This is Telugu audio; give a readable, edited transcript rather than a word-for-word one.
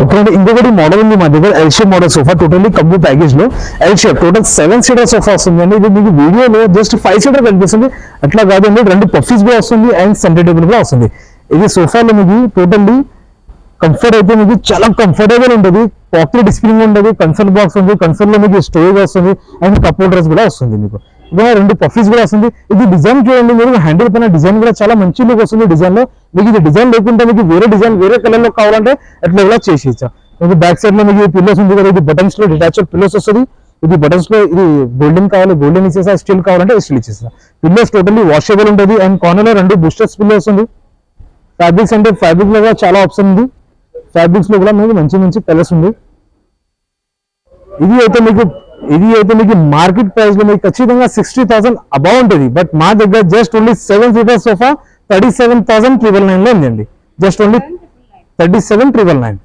ఓకే, ఇంకొకటి మోడల్ ఉంది మా దగ్గర L shape model sofa, totally combo package లో L shape total 7 seater sofa వస్తుంది అండి. ఇది మీకు వీడియోలో జస్ట్ 5 సీటర్ కనిపిస్తుంది, అట్లా కాదండి. 2 పఫీస్ కూడా వస్తుంది అండ్ సెంటర్ టేబుల్ కూడా వస్తుంది. ఇది సోఫాలో మీకు టోటల్లీ కంఫర్ట్ అయితే మీకు చాలా కంఫర్టబుల్ ఉంటుంది. పాకెట్ స్ప్రింగ్ ఉంటుంది, కన్సోల్ బాక్స్ ఉంది, కన్సోల్ లో మీకు స్టోరేజ్ వస్తుంది అండ్ కప్ హోల్డర్స్ కూడా వస్తుంది. మీకు ఇంకా 2 పఫీస్ కూడా వస్తుంది. ఇది డిజైన్ చూడండి మీరు, హ్యాండిల్ పైన డిజైన్ కూడా చాలా మంచి లుక్ వస్తుంది. డిజైన్ లో మీకు ఇది డిజైన్ లేకుంటే మీకు వేరే డిజైన్ వేరే కలర్ లో కావాలంటే అట్లా కూడా చేసేయచ్చు. మీకు బ్యాక్ సైడ్ లో మీకు పిల్లోస్ ఉంది కదా, ఇది బటన్స్ లో డిటాచబుల్ పిల్లోస్ వస్తుంది. ఇది బటన్స్ లో ఇది గోల్డెన్ కావాలి గోల్డెన్ ఇచ్చేసా, స్టీల్ కావాలంటే స్టీల్ ఇచ్చేసా. పిల్లోస్ టోటల్లీ వాషబుల్ ఉంటుంది అండ్ కార్నర్ లో 2 బూస్టర్స్ పిల్లోస్ ఉంది. ఫ్యాబ్రిక్స్ అంటే ఫ్యాబ్రిక్ లో కూడా చాలా ఆప్షన్ ఉంది. ఫ్యాబ్రిక్స్ లో కూడా మీకు మంచి మంచి కలర్స్ ఉంది. ఇది అయితే మీకు మార్కెట్ ప్రైస్ లో మీకు ఖచ్చితంగా 60,000 అబౌవ్ ఉంటుంది. బట్ మా దగ్గర జస్ట్ ఓన్లీ 7 సీటర్ సోఫా 37,999 లో ఉందండి. Just only 37,999.